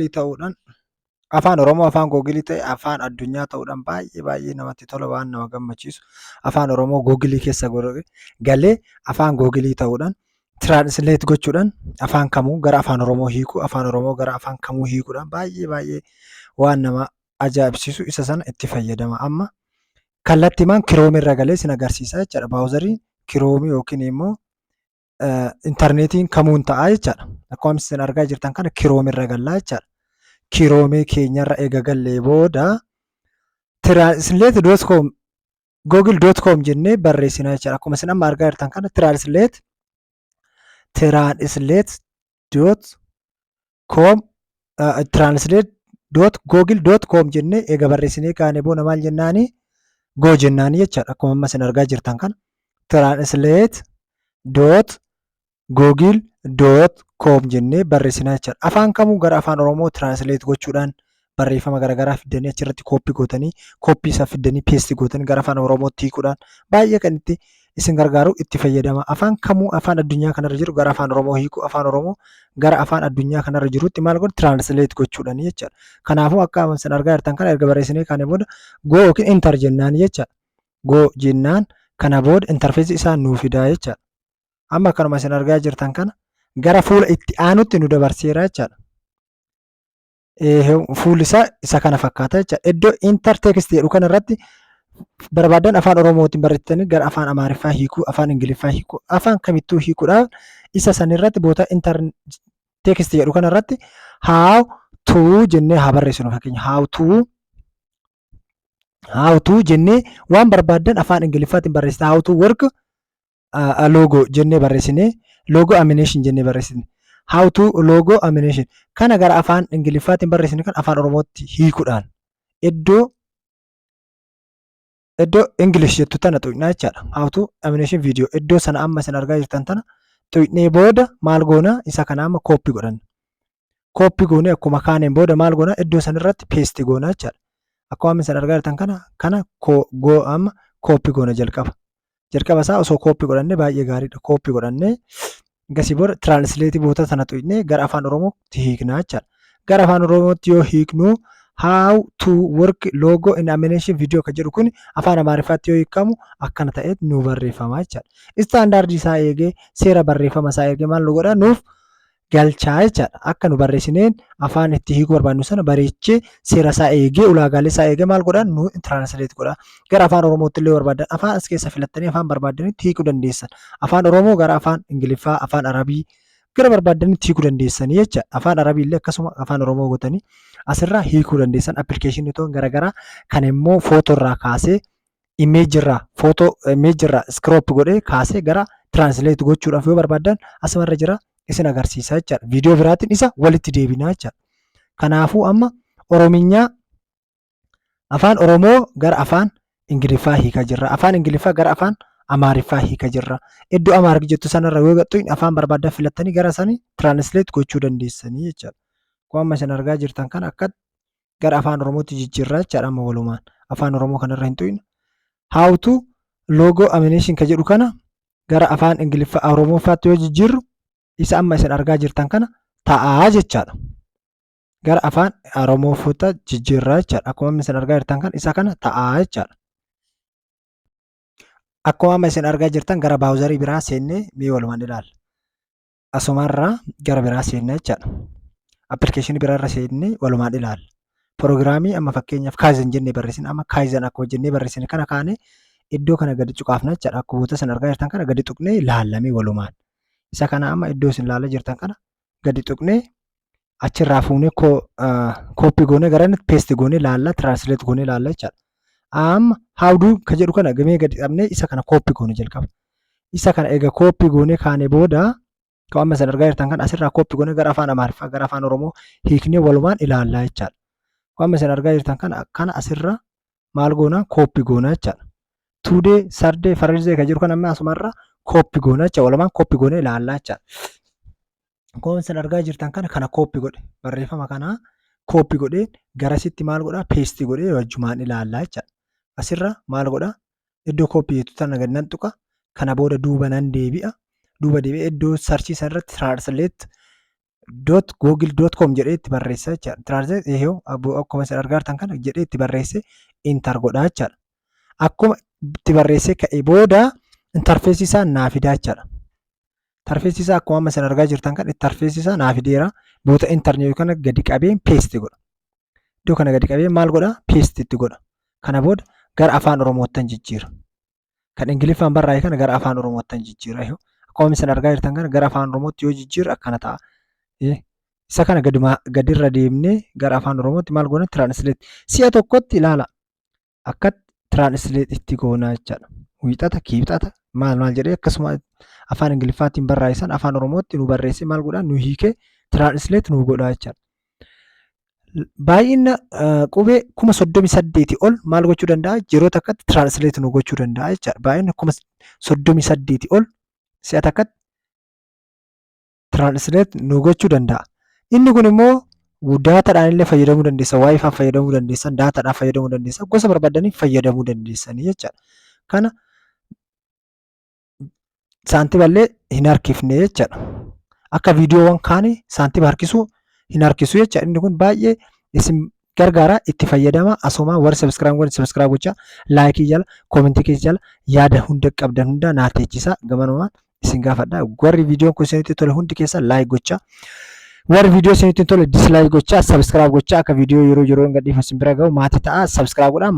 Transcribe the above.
Googilii ta'uudhaan afaan Oromoo afaan Googilii ta'e afaan addunyaa ta'uudhaan baay'ee namatti tola, waan nama gammachiisu. Afaan Oromoo Googilii keessa galee afaan Googilii ta'uudhaan tiraansleet gochuudhaan afaan kamuu gara afaan Oromoo hiikuu, afaan Oromoo gara afaan kamuu hiikuudhaan baay'ee waan nama ajaa'ibsiisu isa sana itti fayyadama. Amma kallattiimaan Kiroomii irra galee sin agarsiisa jechaadha. Baawuzarii Kiroomii yookiin immoo intarneetiin kamuun ta'a jechaadha. Akkuma isin argaa jirtan kana Kiroomii irra gallaa jechaadha. Kiroomii keenyarra eega gallee booda translate.com google.com jennee barreessina jechaadha. Akkuma isin amma argaa jirtan kana translate.google.com jennee eega barreessinee kaanee booda maal jennaani go jennaani jechaadha. Akkuma amma isin argaa jirtan kana translate.google.com jennee barreessina jechaadha. Afaan kamuu gara afaan Oromoo translate gochuudhaan barreeffama garaagaraa fidanii achirratti kooppii gootanii kooppii isaa fidanii peestii gootanii gara afaan Oromootti hiikuudhaan baay'ee kan itti isin gargaaru itti fayyadama. Afaan kamuu afaan addunyaa kanarra jiru gara afaan Oromoo hiikuu, afaan Oromoo gara afaan addunyaa kanarra jirutti maal godhu translate gochuudhaan jechaadha. Kanaafuu akka isin argaa jirtan kana erga barreessinee kaanee booda go yookiin enter jennaan jechaadha. Go jennaan kana booda interfeesii isaa nuu fidaa jechaadha. Amma akkanuma isin argaa jirtan kana gara fuula itti aanutti nu dabarseera jechaadha. Fuulli isaa isa kana fakkaata jechaadha. Iddoo intertext jedhu kanarratti barbaadan afaan Oromootiin barreessitanii gara afaan Amaariffaa hiikuu, afaan Ingiliffaa hiikuu, afaan kamittuu hiikuudhaaf isa sanirratti boota intertext jedhu kanarratti how to jennee haa barreessinu. Fakkeenya how to jennee waan barbaadan afaan Ingiliffaatiin barreessita. How to work logo jennee barreessinee logo animation jennee barreessine. How to logo animation kana gara afaan Ingiliffaatiin barreessine kan afaan Oromootti hiikuudhaan iddoo English jettu tana tuqnaa jechaadha. How to animation video iddoo sana amma isin argaa jirtan tana tuqnee booda maal goona isa kana amma kooppii godhanna. Kooppii goonee akkuma kaaneen booda maal goona iddoo sanarratti peesti goona jechaadha. Akkuma isin argaa jirtan kana amma kooppii goona jalqaba isaa osoo kooppii godhannee baay'ee gaariidha. Kooppii godhannee gasii booda translate boota sana tuqnee gara afaan Oromootti hiiknaa jechaadha. Gara afaan Oromootti yoo hiiknu how to work logo in animation video kan jedhu kun afaan Amaariffaatti yoo hiikamu akkana ta'ee nu barreeffama jechaadha. Istaandaardii isaa eegee seera barreeffama isaa eegee maal nu godha nuuf galchaa jechaadha. Akka nu barreessineen afaan itti hiikuu barbaadnu sana bareechee seera isaa eegee ulaagaalee isaa eegee maal godha nu translate godha. Gara afaan Oromootti illee barbaadan afaan as keessa filattanii afaan barbaadanitti hiikuu dandeessan. Afaan Oromoo gara afaan Ingiliffaa, afaan Arabii gara barbaadanitti hiikuu dandeessanii jechaadha. Afaan Arabii illee akkasuma afaan Oromoo gootanii asirraa hiikuu dandeessan. Appilikeeshinii garaagaraa kan immoo footoo irraa kaasee imeejirraa iskiroopi godhee kaasee gara translate gochuudhaaf yoo barbaadan asumarra jira isin agarsiisa jechaadha. Viidiyoo biraatiin isa walitti deebinaa jechaadha. Kanaafuu amma Oromiyaa afaan Oromoo gara afaan Ingiliffaa hiikaa jirra. Afaan Ingiliffaa gara afaan Amaariffaa hiikaa jirra. Iddoo Amaarik jettu sanarra yoo gattu afaan barbaadan filattanii gara sanii translate gochuu dandeessanii jechaadha. Akkuma isin argaa jirtan kana akka gara afaan Oromootti jijjiirraa jechaadha. Amma walumaan afaan Oromoo kanarra hin tuqina. How to logo animation kan jedhu kana gara afaan Ingiliffaa Oromoofaatti yoo jijjiirru isa amma isin argaa jirtan kana ta'aa jechaadha. Gara afaan Oromoofaatti jijjiirraa jechaadha. Akkuma isin argaa jirtan kana isa kana ta'aa jechaadha. Akkuma amma isin argaa jirtan gara baawuzarii biraa seennee mee walumaan ilaalla. Asumarraa gara biraa seennaa jechaadha. Appilikeeshinii biraarra seennee walumaan ilaalla. Proogiraamii amma fakkeenyaaf kaayizen jennee barreessine amma kaayizen akkuma jennee barreessine kana kaanee iddoo kana gadi cuqaafna jechaadha. Akkuma isin argaa jirtan kana gadi tuqnee ilaallamee walumaan. Isa kana amma iddoo isin ilaalaa jirtan kana gadi tuqnee achirraa fuunee kooppii goonee gara inni peesti goonee ilaalla, translate goonee ilaalla jechaadha. Amma hawduu kan jedhu kana gamee gadi qabnee isa kana kooppii goonee jalqaba. Isa kana egaa kooppii goonee kaanee booda kan amma isin argaa jirtan kana asirraa kooppii goonee gara afaan Amaariffaa gara afaan Oromoo hiiknee walumaan ilaallaa jechaadha. Kan amma isin argaa jirtan kana asirra maal goonaa kooppii goonaa jechaadha. Tuudee, sardee, farrizee kan jiru kan amma asumarra kooppii goonaa jechaadha. Walumaan kooppii goonee ilaallaa jechaadha. Kan isin argaa jirtan kana kooppii godhe barreeffama kana kooppii godhee garasitti maal godhaa peestii godhee wajjumaan ilaallaa jechaadha. Asirra maal godhaa iddoo kooppii jettu tana gad nan tuqa. Kana booda duuba nan deebi'a. Duuba deebi'ee iddoo sarchii sanarratti translate .google.com jedhee itti barreessa jechaadha. Translate yoo akkuma isin argaa jirtan kana jedhee itti barreesse enter godhaa jechaadha. Akkuma itti barreessee ka'ee booda interface isaa naa fidaa jechaadha. Interface isaa akkuma amma isin argaa jirtan kana interface isaa naa fideera. Boota internet kana gadi qabee paste godha. Iddoo kana gadi qabee maal godha? Paste itti godha. Kana booda gara afaan Oromootti jijjiira. Kan Ingiliffaan barraa'e kana gara afaan Oromootti jijjiira. Akkuma isin argaa jirtan kana gara afaan Oromootti yoo jijjiirre akkana ta'a. Isa kana gadirra deemnee gara afaan Oromootti maal goona? Translate. Si'a tokkotti ilaala. Akka translate itti goonaa jechaadha. Wiixata, kiibxata maal jedhee akkasuma afaan Ingiliffaatiin barreessan afaan Oromootti nu barreessee maal godhaa? Nu hiikee translate nu godhaa jechaadha. Baay'ina qubee 38 ol maal gochuu danda'a? Yeroo takkatti translate nu gochuu danda'a jechaadha. Baay'ina 38 ol si'a takkatti translate nu gochuu danda'a. Inni kun immoo daataadhaan illee fayyadamuu dandeessa. Wi-Fi fayyadamuu dandeessan, daataadhaan fayyadamuu dandeessan, gosa barbaadaniif fayyadamuu dandeessanii jechaadha. Kana saantiiballee hin harkifne jechaadha. Akka viidiyoowwan kaanii saantiiba harkisuu hin harkisu jechaadha. Inni kun baay'ee isin gargaara, itti fayyadama. Asuma warri subscribe gochaa, laayikii jala, koomentii keessa jala yaada hunda qabdan hunda naa teechisa. Gamanumaan isin gaafadha. Warri viidiyoon kun isinitti tole hundi keessa laayik gochaa. Warri viidiyoo isinitti tole dislike gochaa, subscribe gochaa akka viidiyoo yeroo gadhiifamu isin bira gahu maatii ta'a. Subscribe godhaa.